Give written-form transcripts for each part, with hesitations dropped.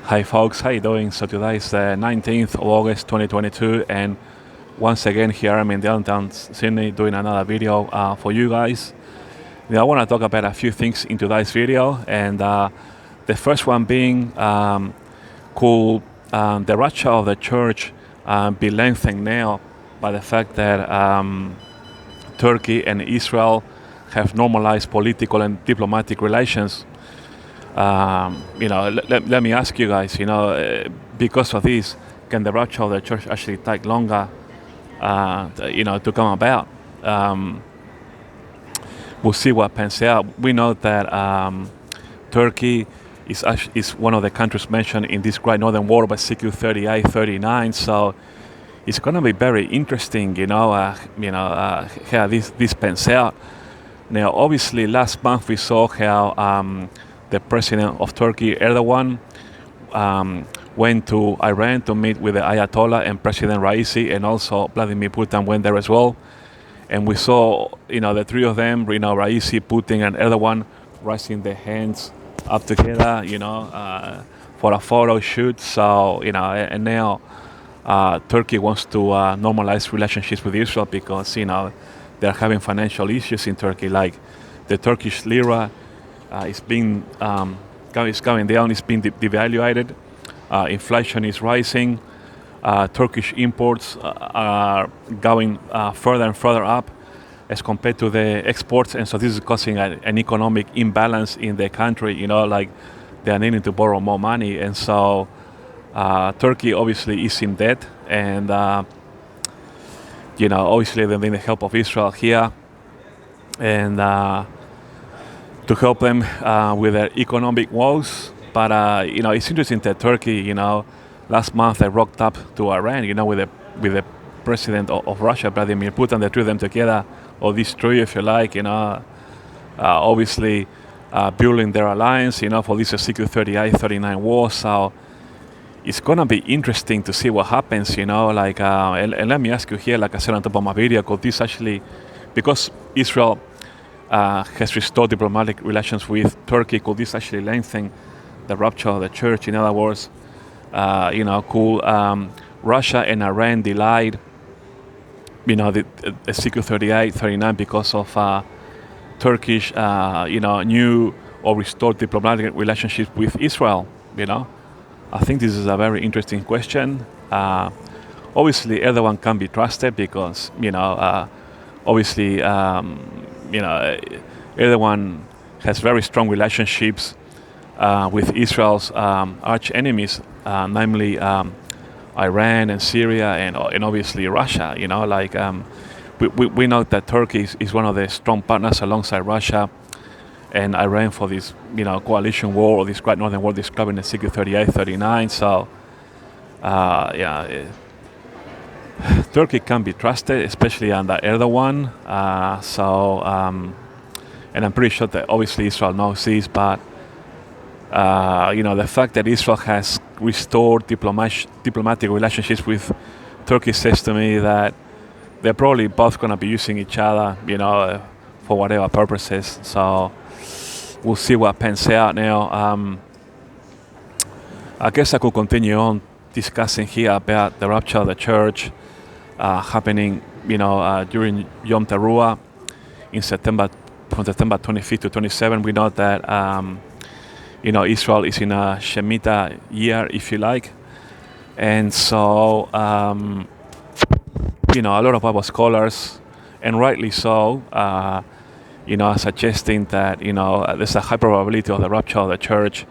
Hi folks, how you doing? So today is the 19th of August 2022 and once again here I'm in downtown Sydney doing another video for you guys. Now I want to talk about a few things in today's video and the first one being could the rapture of the church be lengthened now by the fact that Turkey and Israel have normalized political and diplomatic relations. Let me ask you guys, because of this, can the rapture of the church actually take longer, to come about? We'll see what pans out. We know that Turkey is one of the countries mentioned in this Great Northern War by CQ 38, 39. So it's going to be very interesting, how this pans out. Now, obviously, last month we saw how the president of Turkey, Erdogan, went to Iran to meet with the Ayatollah and President Raisi, and also Vladimir Putin went there as well. And we saw, the three of them, Raisi, Putin, and Erdogan, raising their hands up together, for a photo shoot. So, and now Turkey wants to normalize relationships with Israel because, they're having financial issues in Turkey, like the Turkish lira is being is going down, it's being devaluated. Inflation is rising. Turkish imports are going further and further up as compared to the exports, and so this is causing an economic imbalance in the country. Like they are needing to borrow more money, and so Turkey obviously is in debt, and obviously they need the help of Israel here, and to help them with their economic woes. But it's interesting that Turkey, last month they rocked up to Iran, with the president of Russia, Vladimir Putin. They threw them together, or these three, if you like, obviously building their alliance, for this CQ 38, 39 war. So it's gonna be interesting to see what happens, and let me ask you here, like I said on top of my video, could this actually, because Israel has restored diplomatic relations with Turkey, could this actually lengthen the rapture of the church? In other words, could Russia and Iran delayed, the CQ 38, 39 because of Turkish, new or restored diplomatic relationships with Israel? I think this is a very interesting question. Obviously, Erdogan can be trusted because, obviously, Erdogan has very strong relationships with Israel's arch enemies, namely Iran and Syria and obviously Russia. We know that Turkey is one of the strong partners alongside Russia and Iran for this, coalition war, or this Great Northern War described in the CQ 38, 39. So, Turkey can be trusted, especially under Erdogan. And I'm pretty sure that obviously Israel knows this, but the fact that Israel has restored diplomatic relationships with Turkey says to me that they're probably both going to be using each other, for whatever purposes. So we'll see what pans out. Now, I guess I could continue on discussing here about the rapture of the church happening, during Yom Teruah in September, from September 25th to 27th. We know that, Israel is in a Shemitah year, if you like. And so, a lot of Bible scholars, and rightly so, are suggesting that, there's a high probability of the rapture of the church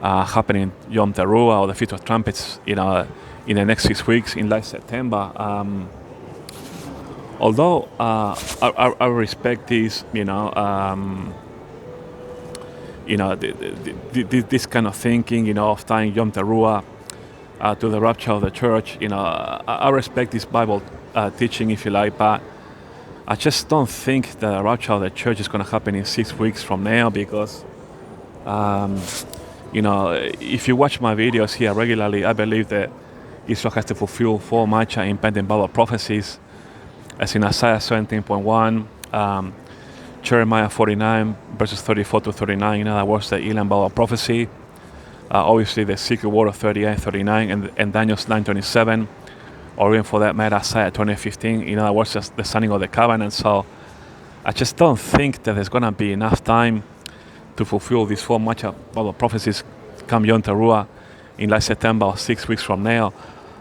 happening Yom Teruah, or the Feast of Trumpets, in the next 6 weeks in late September. Although I respect this, this kind of thinking, of tying Yom Teruah to the rapture of the church. I respect this Bible teaching, if you like, but I just don't think that the rapture of the church is going to happen in 6 weeks from now, because, if you watch my videos here regularly, I believe that Israel has to fulfill 4 major impending Bible prophecies, as in Isaiah 17.1, Jeremiah 49, verses 34 to 39, in other words, the Elam Bible prophecy, Obviously, the secret word of 38, 39, and Daniel's 9:27, or even for that matter, Isaiah 20:15. In other words, just the signing of the covenant. So I just don't think that there's going to be enough time to fulfill these 4 much Bible prophecies come Yom Teruah in like September or 6 weeks from now.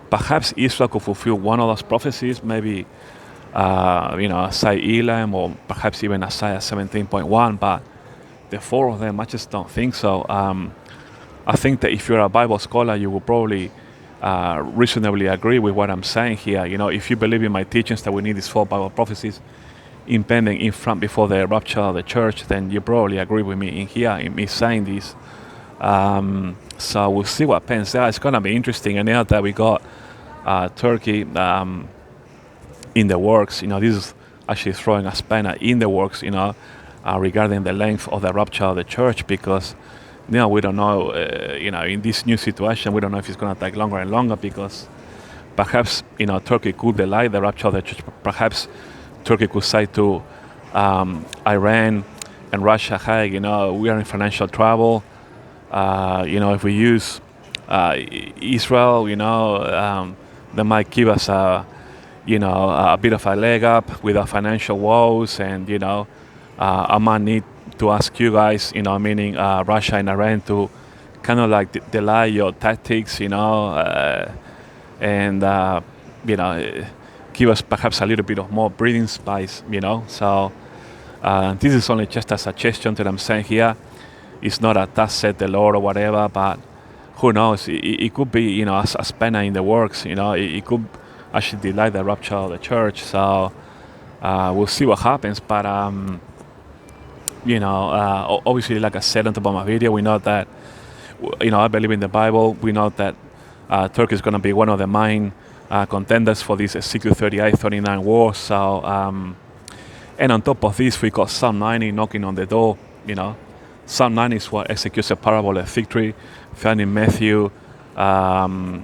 Perhaps Israel could fulfill one of those prophecies, maybe Isaiah 11 or perhaps even Isaiah 17.1, but the 4 of them, I just don't think so. I think that if you're a Bible scholar, you will probably reasonably agree with what I'm saying here. If you believe in my teachings that we need these 4 Bible prophecies impending in front before the rapture of the church, then you probably agree with me in me saying this. So we'll see what pans out. It's going to be interesting. And now that we got Turkey in the works, this is actually throwing a spanner in the works, regarding the length of the rapture of the church, because now we don't know, in this new situation, we don't know if it's going to take longer and longer, because perhaps, Turkey could delay the rapture of the church. Perhaps Turkey could say to Iran and Russia, hey, we are in financial trouble. If we use Israel, they might give us a bit of a leg up with our financial woes, and I might need to ask you guys, meaning Russia and Iran, to kind of like delay your tactics, and give us perhaps a little bit of more breathing space, So this is only just a suggestion that I'm saying here. It's not a thus said the Lord or whatever, but who knows? It could be, a spanner in the works. It could actually delay the rapture of the church. So we'll see what happens. But obviously, like I said on top of my video, we know that, I believe in the Bible. We know that Turkey is going to be one of the main contenders for this Ezekiel 38, 39 war. So, and on top of this, we got Psalm 90 knocking on the door. Psalm 90 is what executes a parable of victory, found in Matthew, chapter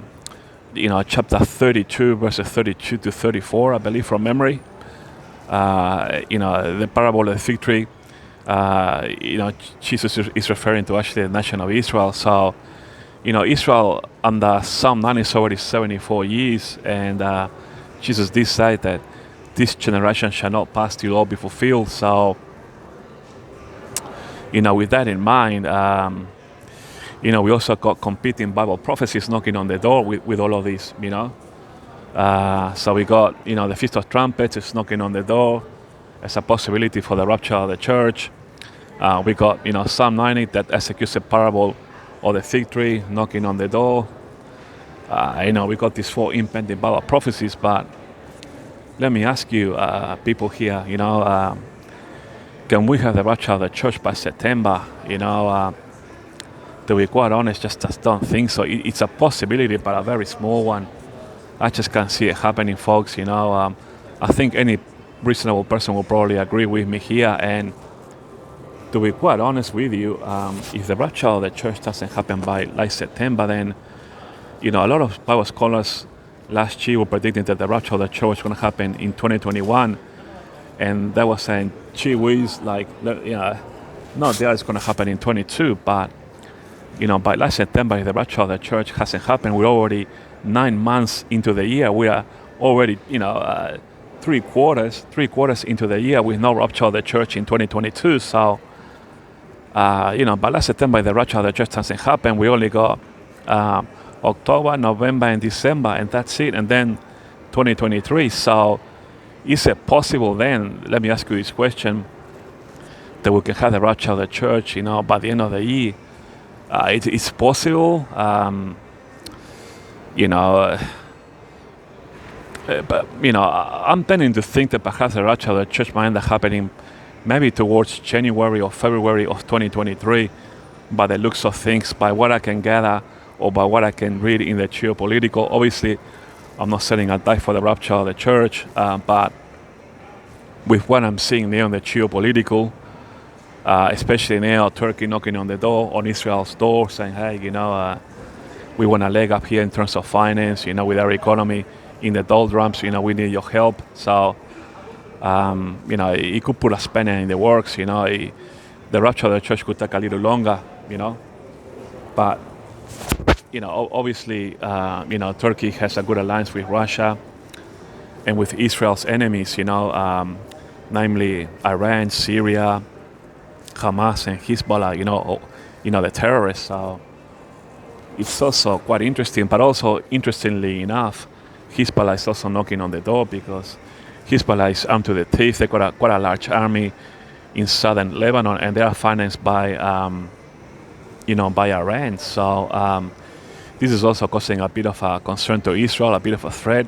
32, verses 32 to 34, I believe, from memory. The parable of victory. Jesus is referring to actually the nation of Israel. So, Israel under Psalm 90 is already 74 years, and Jesus did say that this generation shall not pass till all be fulfilled. So, with that in mind, we also got competing Bible prophecies knocking on the door with all of this, So we got, the Feast of Trumpets is knocking on the door as a possibility for the rapture of the church. We got, Psalm 90 that executes a parable of the victory knocking on the door. We got these 4 impending Bible prophecies, but let me ask you, people here, can we have the rapture of the church by September? To be quite honest, just don't think so. It's a possibility, but a very small one. I just can't see it happening, folks. I think any reasonable person will probably agree with me here. And to be quite honest with you, if the rapture of the church doesn't happen by like September, then, a lot of Bible scholars last year were predicting that the rapture of the church was going to happen in 2021. And they were saying, gee whiz, not there it's going to happen in 22, but, by last September, if the rapture of the church hasn't happened, we're already 9 months into the year. We are already, 3 quarters into the year with no rapture of the church in 2022. So, by last September, if the rapture of the church doesn't happen, we only got October, November, and December, and that's it. And then 2023. So, is it possible then, let me ask you this question, that we can have the rapture of the church, by the end of the year? It's possible, but, I'm tending to think that perhaps the rapture of the church might end up happening maybe towards January or February of 2023, by the looks of things, by what I can gather, or by what I can read in the geopolitical. Obviously, I'm not saying I die for the rapture of the church, but with what I'm seeing now in the geopolitical, especially now Turkey knocking on the door, on Israel's door, saying, hey, we want a leg up here in terms of finance, with our economy in the doldrums, we need your help. So, it could put a spanner in the works, the rapture of the church could take a little longer, but obviously, Turkey has a good alliance with Russia and with Israel's enemies, namely Iran, Syria, Hamas, and Hezbollah, the terrorists. So it's also quite interesting. But also, interestingly enough, Hezbollah is also knocking on the door because Hezbollah is armed to the teeth. They've got quite a large army in southern Lebanon, and they are financed by, by Iran. So this is also causing a bit of a concern to Israel, a bit of a threat.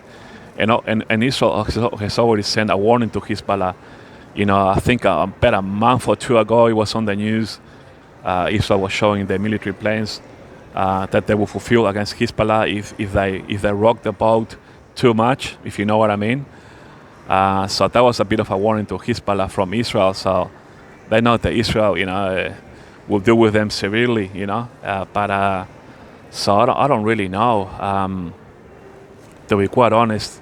And Israel has already sent a warning to Hezbollah. I think about a month or two ago, it was on the news. Israel was showing the military planes that they will fulfill against Hezbollah if they rock the boat too much, if you know what I mean. So that was a bit of a warning to Hezbollah from Israel. So they know that Israel, will deal with them severely, But so I don't really know. To be quite honest,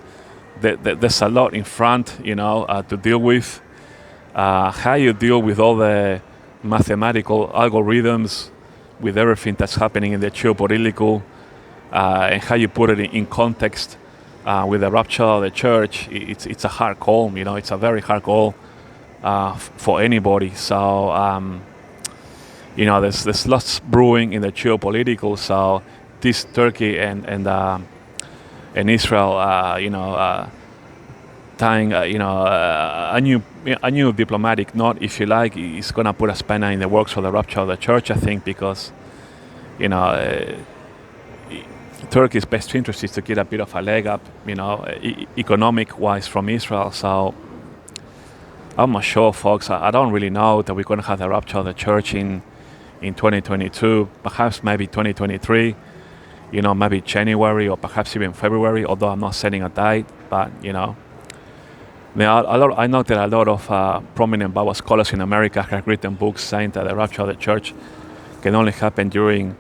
there's a lot in front, to deal with. How you deal with all the mathematical algorithms, with everything that's happening in the geopolitical, and how you put it in context with the rapture of the church, it's a hard call. It's a very hard call for anybody. So there's lots brewing in the geopolitical. So this Turkey and Israel, tying a new diplomatic knot, if you like, is going to put a spanner in the works for the rapture of the church, I think, because Turkey's best interest is to get a bit of a leg up, economic wise from Israel. So I'm not sure, folks. I don't really know that we're going to have the rapture of the church in 2022, perhaps maybe 2023, maybe January or perhaps even February, although I'm not setting a date. But I know that a lot of prominent Bible scholars in America have written books saying that the rapture of the church can only happen during,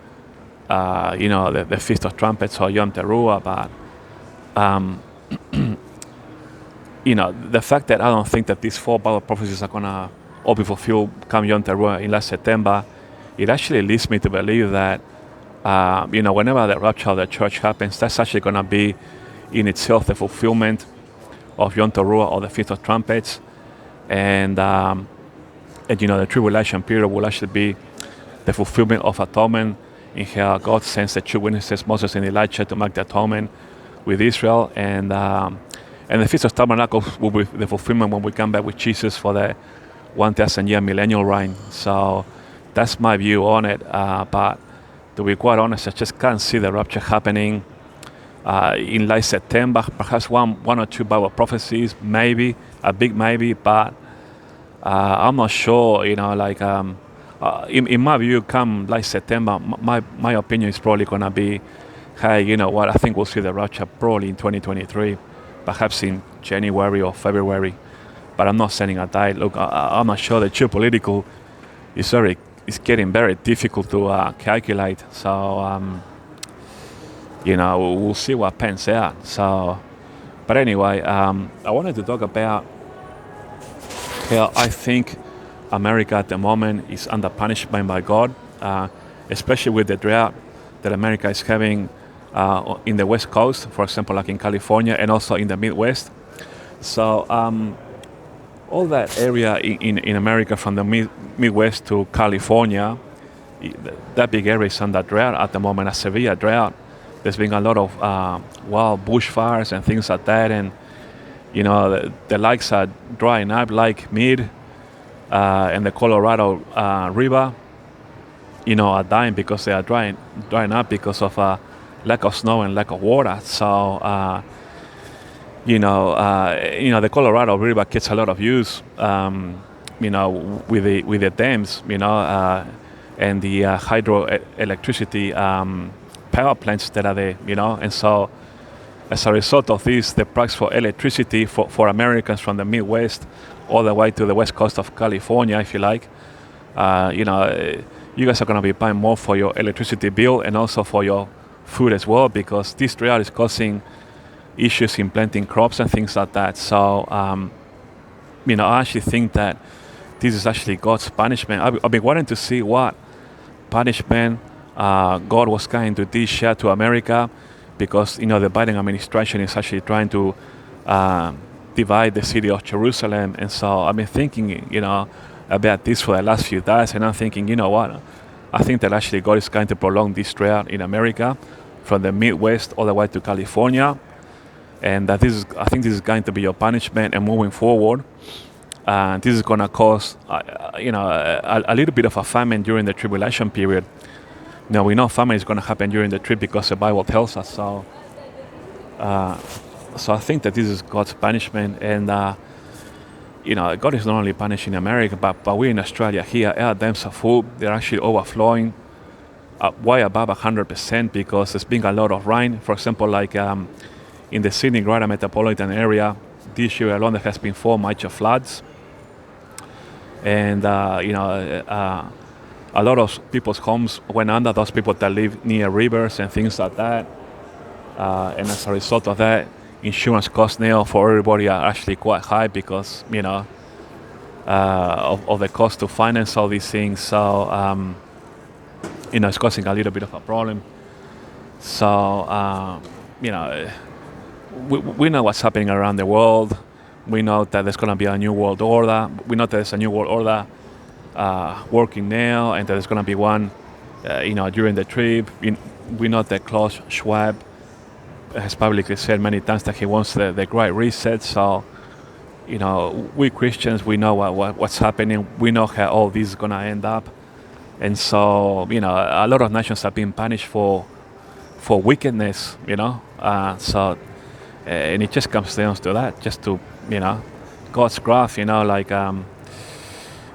the Feast of Trumpets or Yom Teruah. But, the fact that I don't think that these 4 Bible prophecies are going to all be fulfilled come Yom Teruah in last September, it actually leads me to believe that, whenever the rapture of the church happens, that's actually going to be in itself the fulfillment of Yom Teruah or the Feast of Trumpets, and the tribulation period will actually be the fulfillment of atonement, in how God sends the two witnesses, Moses and Elijah, to make the atonement with Israel, and the Feast of Tabernacles will be the fulfillment when we come back with Jesus for the 1,000-year millennial reign. So that's my view on it. But to be quite honest, I just can't see the rapture happening in late September. Perhaps one or two Bible prophecies, maybe a big maybe, but I'm not sure. In my view, come late September, my opinion is probably gonna be, hey, you know what? I think we'll see the rapture probably in 2023, perhaps in January or February. But I'm not setting a date. Look, I'm not sure. The geopolitical is getting very difficult to calculate. So we'll see what pans out. So, but anyway, I wanted to talk about how I think America at the moment is under punishment by God, especially with the drought that America is having in the West Coast, for example, like in California, and also in the Midwest. So all that area in America, from the Midwest to California, that big area is under drought at the moment, a severe drought. There's been a lot of wild bushfires and things like that, and the lakes are drying up, like Mead and the Colorado River, are dying because they are drying up because of lack of snow and lack of water. So the Colorado River gets a lot of use, with the dams, and the hydroelectricity power plants that are there, and so as a result of this, the price for electricity for Americans from the Midwest all the way to the west coast of California, if you like, you guys are going to be paying more for your electricity bill and also for your food as well, because this drought is causing issues in planting crops and things like that. So, I actually think that this is actually God's punishment. I've been wanting to see what punishment God was going to dish out to America because the Biden administration is actually trying to uh, divide the city of Jerusalem. And so I've been thinking, about this for the last few days, and I'm thinking, you know what? I think that actually God is going to prolong this drought in America from the Midwest all the way to California, and that I think this is going to be your punishment. And moving forward, this is going to cause, a little bit of a famine during the tribulation period. Now we know famine is going to happen during the trip because the Bible tells us so. So I think that this is God's punishment, and God is not only punishing America, but we in Australia here, our dams are full. They're actually overflowing way above 100% because there's been a lot of rain. For example, like in the Sydney Greater Metropolitan Area, this year alone there has been 4 major floods, and a lot of people's homes went under. Those people that live near rivers and things like that, and as a result of that, insurance costs now for everybody are actually quite high because of the cost to finance all these things. So it's causing a little bit of a problem. So we know what's happening around the world. We know that there's going to be a new world order. We know that there's a new world order working now, and that there's going to be one during the trip. We know that Klaus Schwab has publicly said many times that he wants the Great Reset. So, we Christians, we know what's happening. We know how all this is going to end up. And so, a lot of nations have been punished for wickedness, and it just comes down to that, just to, God's wrath,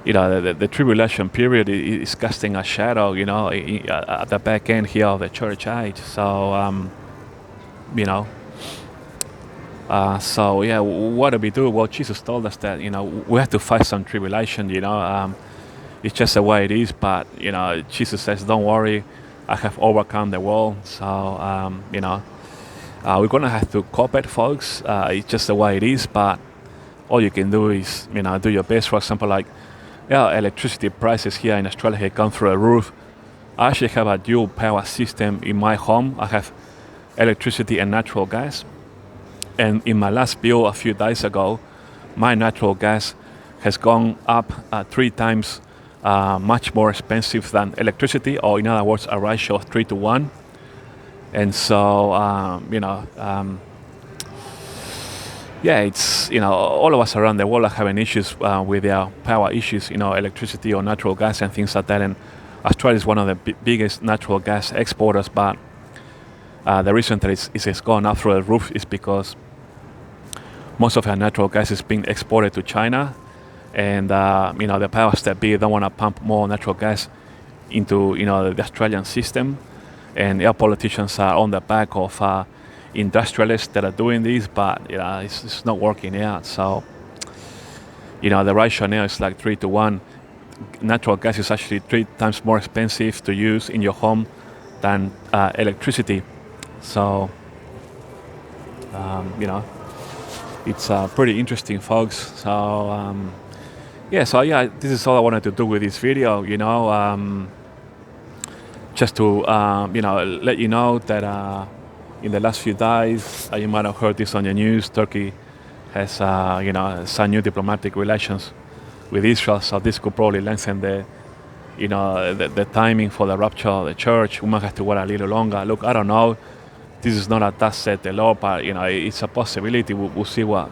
the tribulation period is casting a shadow, at the back end here of the church age. So, what do we do? Well, Jesus told us that, we have to face some tribulation, it's just the way it is. But, Jesus says, don't worry, I have overcome the world. So, we're going to have to cope it, folks. It's just the way it is. But all you can do is, do your best. For example, like, electricity prices here in Australia have gone through the roof. I actually have a dual power system in my home. I have electricity and natural gas. And in my last bill a few days ago, my natural gas has gone up 3 times much more expensive than electricity, or in other words, a ratio of 3 to 1. And so, it's, all of us around the world are having issues with their power issues, electricity or natural gas and things like that. And Australia is one of the biggest natural gas exporters, but the reason that it's gone up through the roof is because most of our natural gas is being exported to China, and the powers that be don't want to pump more natural gas into the Australian system, and our politicians are on the back of industrialists that are doing this, but it's not working out. So the ratio now is like 3 to 1. Natural gas is actually 3 times more expensive to use in your home than electricity. So it's pretty interesting, folks. So this is all I wanted to do with this video. Just to let you know that in the last few days, you might have heard this on the news. Turkey has signed new diplomatic relations with Israel, so this could probably lengthen the timing for the rapture of the church. We might have to wait a little longer. Look, I don't know. This is not a thus said the Lord, but it's a possibility. We'll see what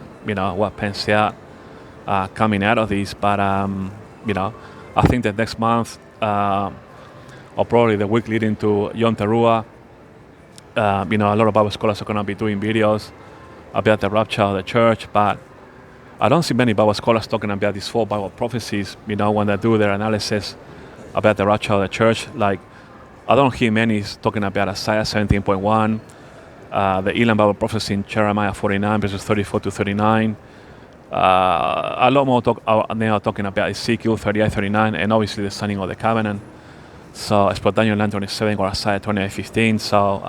pans out coming out of this. But I think that next month, or probably the week leading to Yom Teruah, a lot of Bible scholars are going to be doing videos about the rapture of the church. But I don't see many Bible scholars talking about these 4 Bible prophecies. When they do their analysis about the rapture of the church, like, I don't hear many talking about Isaiah 17.1. The Elam Bible prophecy in Jeremiah 49 verses 34 to 39. A lot more now talking about Ezekiel 38, 39, and obviously the signing of the covenant. So it's Daniel 9:27 or Isaiah 28:15. So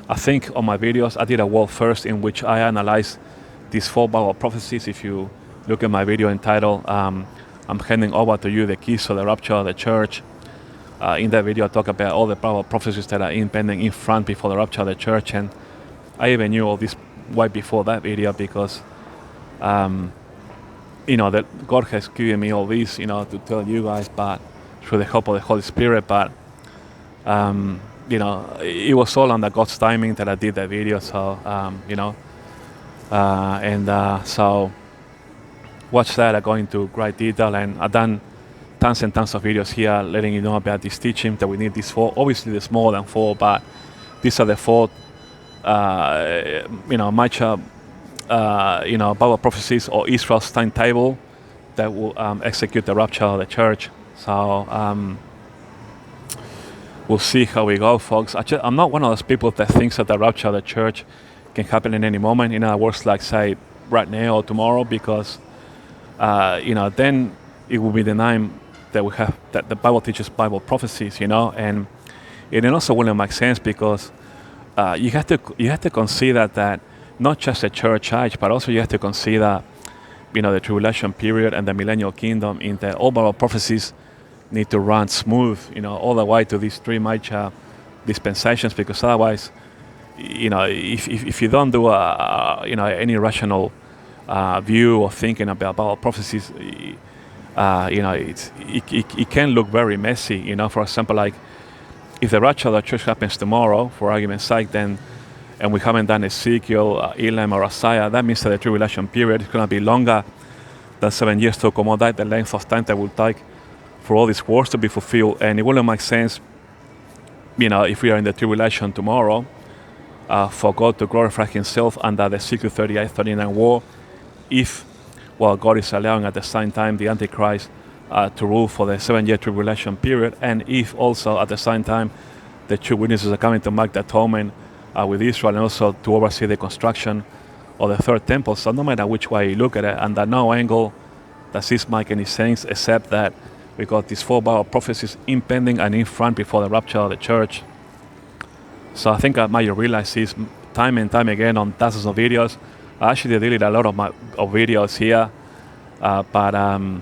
I think on my videos I did a world first in which I analyzed these 4 Bible prophecies. If you look at my video entitled I'm handing over to you the keys of the rapture of the church, in that video, I talk about all the Bible prophecies that are impending in front before the rapture of the church, and I even knew all this way before that video because, that God has given me all this, to tell you guys, but through the help of the Holy Spirit. But it was all under God's timing that I did that video. So so watch that. I go into great detail, and I've done tons and tons of videos here letting you know about this teaching that we need these 4. Obviously, there's more than 4, but these are the 4, major, Bible prophecies or Israel's timetable that will execute the rapture of the church. So we'll see how we go, folks. I'm not one of those people that thinks that the rapture of the church can happen in any moment. In other words, like say right now or tomorrow, because then it will be the time that we have that the Bible teaches Bible prophecies, and it also wouldn't make sense because you have to consider that not just the church age, but also you have to consider the tribulation period and the millennial kingdom. In that all Bible prophecies need to run smooth, all the way to these 3 major dispensations, because otherwise, if you don't do any rational view or thinking about Bible prophecies, it can look very messy. For example, like if the rapture of the church happens tomorrow, for argument's sake, and we haven't done Ezekiel, Elam, or Isaiah, that means that the tribulation period is going to be longer than 7 years to accommodate the length of time that will take for all these words to be fulfilled. And it wouldn't make sense, if we are in the tribulation tomorrow, for God to glorify Himself under the Ezekiel 38-39 war, if God is allowing at the same time the Antichrist to rule for the 7-year tribulation period, and if also at the same time the 2 witnesses are coming to mark the atonement with Israel and also to oversee the construction of the 3rd temple. So no matter which way you look at it, under no angle does this make any sense, except that we got these 4 Bible prophecies impending and in front before the rapture of the church. So I think I might realize this time and time again on dozens of videos. I actually deleted a lot of my videos here, but I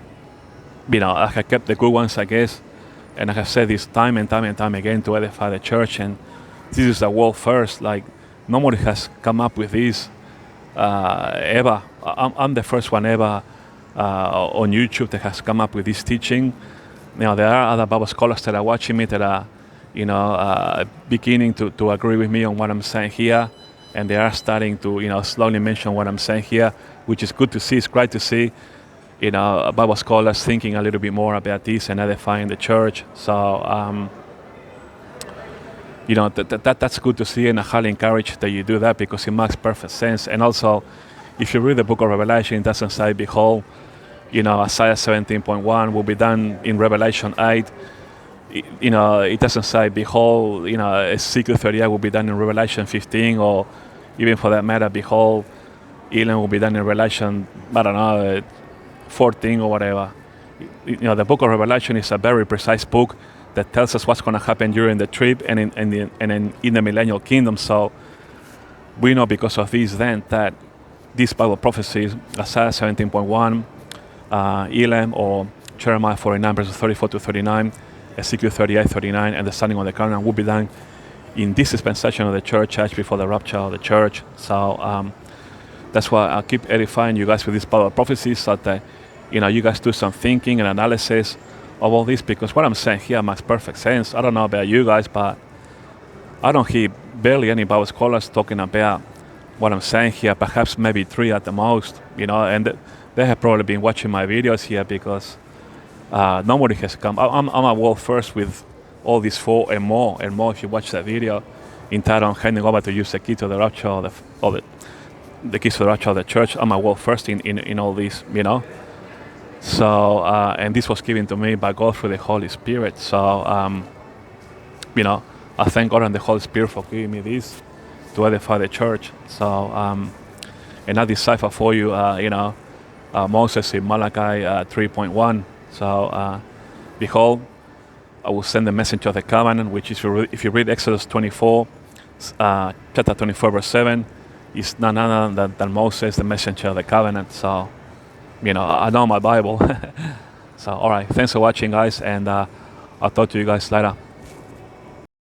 have kept the good ones, I guess, and I have said this time and time and time again to edify the church, and this is a world first. Like, nobody has come up with this ever. I'm the first one ever on YouTube that has come up with this teaching. There are other Bible scholars that are watching me that are beginning to agree with me on what I'm saying here, and they are starting to slowly mention what I'm saying here, which is good to see. It's great to see Bible scholars thinking a little bit more about this and edifying the church. So that's good to see, and I highly encourage that you do that because it makes perfect sense. And also, if you read the book of Revelation, it doesn't say, behold, Isaiah 17.1 will be done in Revelation 8. It doesn't say, behold, Ezekiel 38 will be done in Revelation 15, or even for that matter, behold, Elam will be done in Revelation, 14 or whatever. The book of Revelation is a very precise book that tells us what's going to happen during the trib and in the millennial kingdom. So we know because of this then that these Bible prophecies, Isaiah 17.1, Elam or Jeremiah 49 verses 34 to 39, Ezekiel 38-39, and the standing of the covenant will be done in this dispensation of the church age before the rapture of the church. So that's why I keep edifying you guys with these Bible prophecies, so that you guys do some thinking and analysis of all this, because what I'm saying here makes perfect sense. I don't know about you guys, but I don't hear barely any Bible scholars talking about what I'm saying here. Perhaps maybe 3 at the most, and they have probably been watching my videos here because nobody has come. I'm a world first with all these 4 and more if you watch that video entitled handing over to you the key to the rapture of the keys to the rapture of the church. I'm a world first in all this, So, and this was given to me by God through the Holy Spirit. So, I thank God and the Holy Spirit for giving me this to edify the church. So, and I decipher for you, Moses in Malachi 3.1. So, behold, I will send the messenger of the covenant, which is, if you read Exodus 24, chapter 24, verse 7, is none other than Moses, the messenger of the covenant. So, I know my Bible. So, all right, thanks for watching, guys, and I'll talk to you guys later.